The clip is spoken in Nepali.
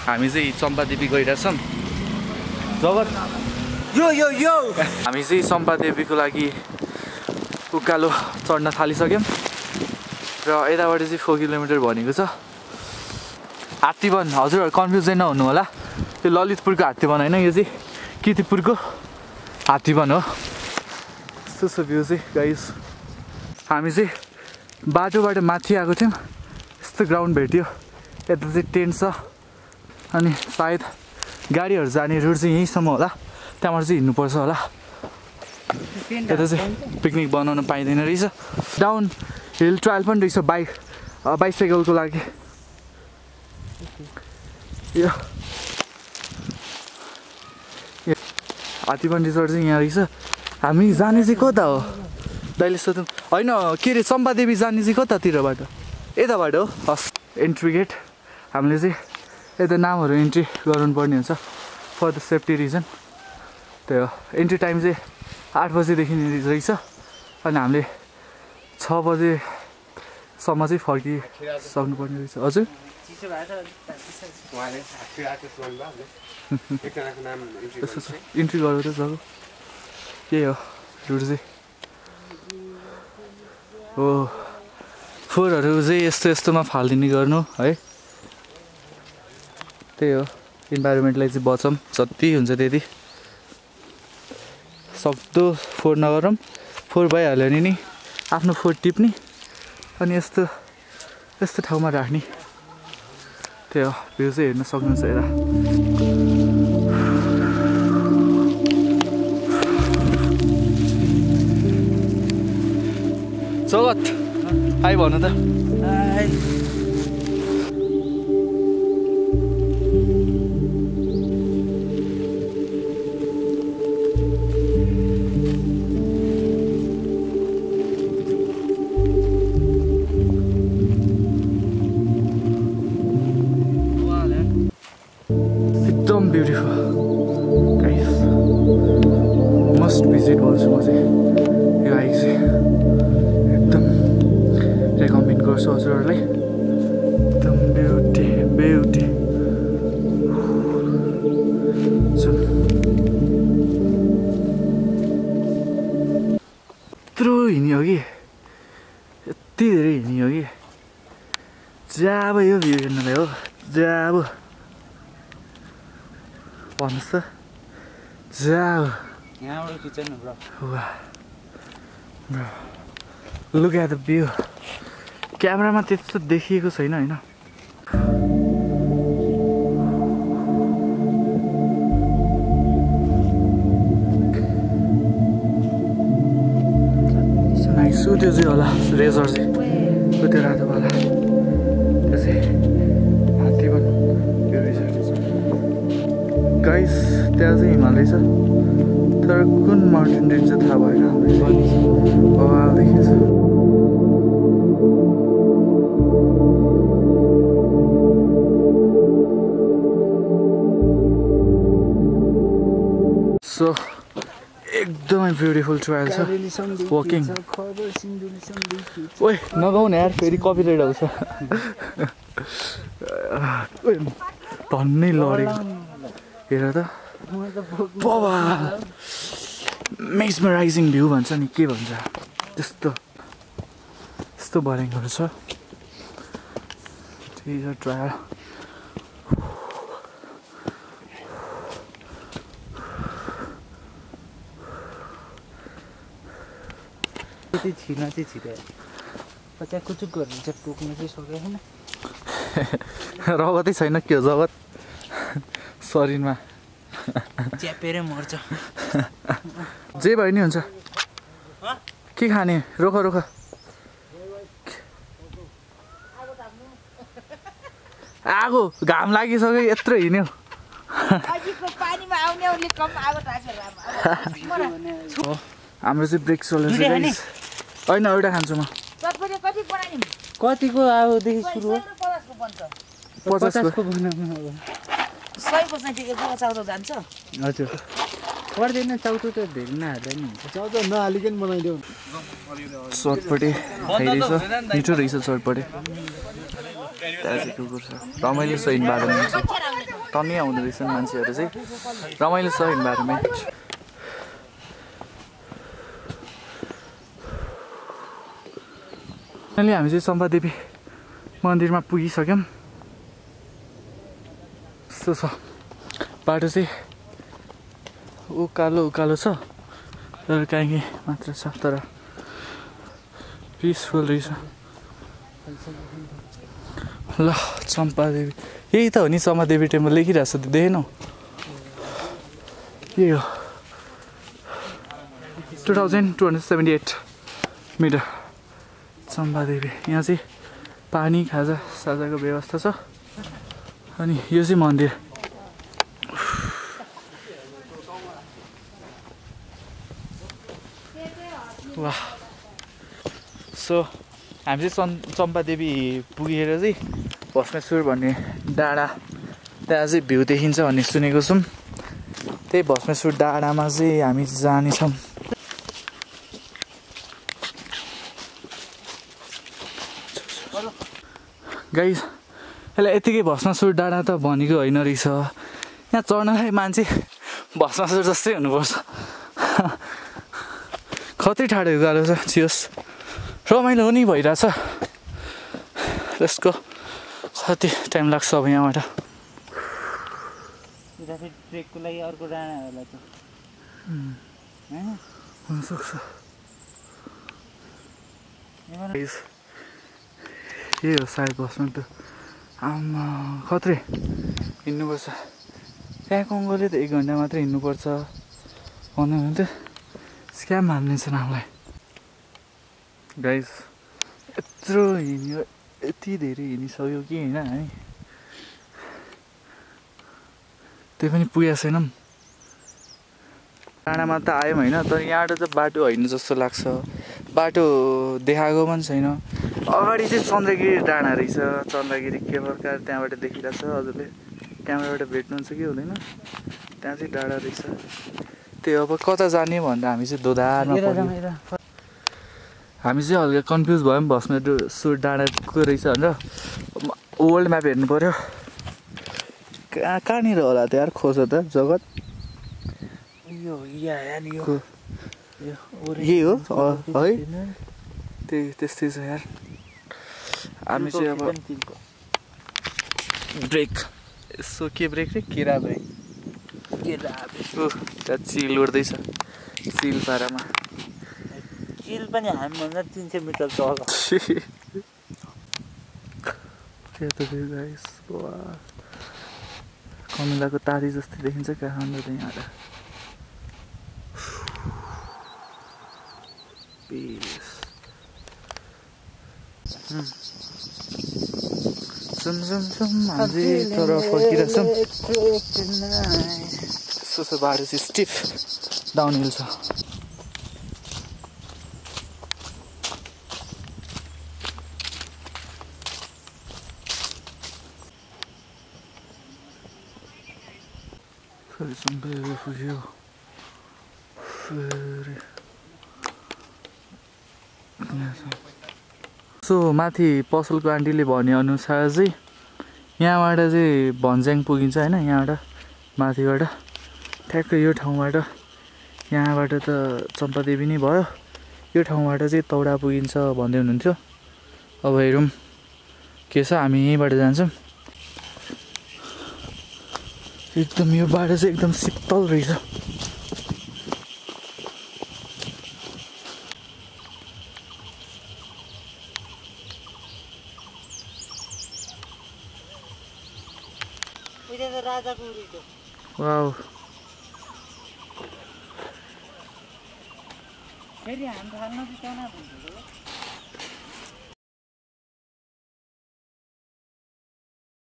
हामी चाहिँ चम्पादेवी गइरहेछौँ जगत यो यो यो हामी चाहिँ चम्पादेवीको लागि उकालो चढ्न थालिसक्यौँ र यताबाट चाहिँ 4 किलोमिटर भनेको छ। हात्तीवन हजुरहरू कन्फ्युज चाहिँ नहुनु होला, त्यो ललितपुरको हात्तीवन होइन, यो चाहिँ किर्तिपुरको हात्तीवन हो। यस्तो छ भ्यू चाहिँ गाइस। हामी चाहिँ बाटोबाट माथि आएको थियौँ, यस्तो ग्राउन्ड भेट्यो, यता चाहिँ टेन्ट छ अनि सायद गाडीहरू जाने रुट चाहिँ यहीँसम्म होला, त्यहाँबाट चाहिँ हिँड्नुपर्छ होला। यता चाहिँ पिकनिक बनाउन पाइँदैन रहेछ। डाउन हिल ट्रायल पनि रहेछ बाइसाइकलको लागि। यो हात्तीवन रिजोर्ट चाहिँ यहाँ रहेछ। हामी जाने चाहिँ कता हो दाइले सोधौँ? होइन के अरे चम्पादेवी जाने चाहिँ कतातिरबाट? यताबाट हो। हस् एन्ट्री गेट। हामीले चाहिँ यता नामहरू इन्ट्री गराउनुपर्ने हुन्छ फर द सेफ्टी रिजन। त्यही हो। इन्ट्री टाइम चाहिँ 8 बजेदेखि रहेछ अनि हामीले 6 बजेसम्म चाहिँ फर्किसक्नुपर्ने रहेछ। हजुर इन्ट्री गरौँ त जब यही हो रुट चाहिँ हो। फोहोरहरू चाहिँ यस्तो यस्तोमा फालिदिने गर्नु है, त्यही हो। इन्भाइरोमेन्टलाई चाहिँ बचाऊँ जति हुन्छ त्यति, सक्दो फोहोर नगरौँ। फोहोर भइहाल्यो नि आफ्नो फोहोर टिप्ने अनि यस्तो ठाउँमा राख्ने, त्यही हो। भ्यू चाहिँ हेर्न सक्नुहुन्छ यता। जगत आइ भन्नु त। एकदम ब्युटिफुल गाइस, मस्ट भिजिट भन्छु म चाहिँ। यो हाइक चाहिँ एकदम रेकमेन्ड गर्छु हजुरहरूलाई। एकदम ब्युटी यत्रो हिँड्यो कि, यति धेरै हिँड्यो कि जाब यो भ्यू हेर्नलाई हो। जाब भन्नुहोस् त, जाब यहाँबाट खिच्नु bro. Look at the view. क्यामेरामा त्यस्तो देखिएको छैन होइन। नाइस हो त्यो चाहिँ होला रेजर चाहिँ, त्यो रातोवाला त्यो चाहिँ हात्तीवन त्यो रेजर गाइस। त्यहाँ चाहिँ हिमालय छ तर कुन माउन्टेन रेन्ज चाहिँ थाहा भएन हामीलाई। देखेछ सो एकदमै ब्युटिफुल ट्रायल छ वकिङ। ओए नगाउन यार, फेरि कपिराइट आउँछ। धन्नै लडेको हेर त, बाबा मेस्मराइजिङ भ्यू भन्छ नि, के भन्छ त्यस्तो भरेकोहरू छ। त्यही छ ट्रायल। छिर्न चाहिँ छिरे त्यहाँ कुचुक गर्नु चाहिँ टोक्नु चाहिँ सकेको छैन। रगतै छैन के हो जगत शरीरमा, च्यापेरै मर्छ। जे भयो नि हुन्छ। के खाने? रोक आगो घाम लागिसक्यो, यत्रो हिँड्यो। हाम्रो चाहिँ ब्रेक चल्दैछ गाइस। होइन एउटा खान्छु म। कतिको अबदेखि सुरु हो? 50को बनाउनु। 100को चाहिँ एक बोरा चाउरो जान्छ। हजुर पर्दैन, चाउतो त धेरै नहाल्दा नि हुन्छ। चाउतो नहालिकन बनाइदेऊ। सर्टपट्टि खाइरहेछ, मिठो रहेछ सर्टपट्टि। त्यहाँ चाहिँ कुकुर छ, रमाइलो छ इन्भाइरोमेन्ट चाहिँ। टन्नै आउँदो रहेछन् मान्छेहरू चाहिँ रमाइलो छ इन्भाइरोमेन्ट अहिले हामी चाहिँ चम्पादेवी मन्दिरमा पुगिसक्यौँ यस्तो छ बाटो चाहिँ उकालो उकालो छ तर काहीँ मात्र छ तर पिसफुल रहेछ ल चम्पादेवी यही त हो नि चम्पादेवी टेम्पल लेखिरहेको छ देखेनौ यही हो 2278 मिटर चम्पादेवी यहाँ चाहिँ पानी खाजा साजाको व्यवस्था छ अनि यो चाहिँ मन्दिर वाह सो हामी चाहिँ चम्पादेवी पुगेर चाहिँ भस्मेश्वर भन्ने डाँडा त्यहाँ चाहिँ भ्यू देखिन्छ भन्ने सुनेको छौँ त्यही भस्मेश्वर डाँडामा चाहिँ हामी जानेछौँ गाइस यसलाई यतिकै भस्मेश्वर डाँडा त भनेको होइन रहेछ यहाँ चढ्नलाई मान्छे भस्मेश्वर जस्तै हुनुपर्छ कति ठाडो उकालो छ चियोस् रमाइलो पनि भइरहेछ त्यसको कति टाइम लाग्छ अब यहाँबाट ट्रेकको लागि अर्को डाँडा होला त हुनसक्छ यही हो सायद बस्नु त आमा खत्रै हिँड्नुपर्छ त्यहाँको अङ्कलले त 1 घन्टा मात्रै हिँड्नुपर्छ भन्नु भने त स्क्याम हान्नेछन् हामीलाई गाइस यत्रो हिँड्यो यति धेरै हिँडिसक्यो कि होइन हामी त्यही पनि पुगेको छैनौँ डाँडामा त आयौँ होइन तर यहाँबाट चाहिँ बाटो होइन जस्तो लाग्छ बाटो देखाएको पनि छैन अगाडि चाहिँ चन्द्रगिरी डाँडा रहेछ चन्द्रगिरी के प्रकार त्यहाँबाट देखिरहेछ हजुरले क्यामेराबाट भेट्नुहुन्छ कि हुँदैन त्यहाँ चाहिँ डाँडा रहेछ त्यही अब कता जाने भन्दा हामी चाहिँ दोधारमा पऱ्यो हामी चाहिँ हल्का कन्फ्युज भयौँ भस्मेश्वर डाँडाको रहेछ भनेर वर्ल्ड म्याप हेर्नु पऱ्यो कहाँनिर होला त यार खोज त जगत यही हो है त्यही त्यस्तै छ यार हामी चाहिँ अब ब्रेक यसो के ब्रेक रे केरा ब्रेक त्यहाँ चिल उड्दैछ चिल पारामा चिल पनि हामीभन्दा 300 मिटर तल कमिलाको तारी जस्तै देखिन्छ काठमाडौँ त यहाँ हामी तर फर्किरहेछौँ यसो बाटो चाहिँ स्टिफ डाउन हिल छ पुग्यो सो माथि पसलको आन्टीले भनेअनुसार चाहिँ यहाँबाट चाहिँ भन्ज्याङ पुगिन्छ होइन यहाँबाट माथिबाट ठ्याक्कै यो ठाउँबाट यहाँबाट त चम्पादेवी नै भयो यो ठाउँबाट चाहिँ तौडा पुगिन्छ भन्दै हुनुहुन्थ्यो अब हेरौँ के छ हामी यहीँबाट जान्छौँ एकदम यो बाटो चाहिँ एकदम शीतल रहेछ वाउ फेरि हामी थाल्न चाहिँ त्यहाँ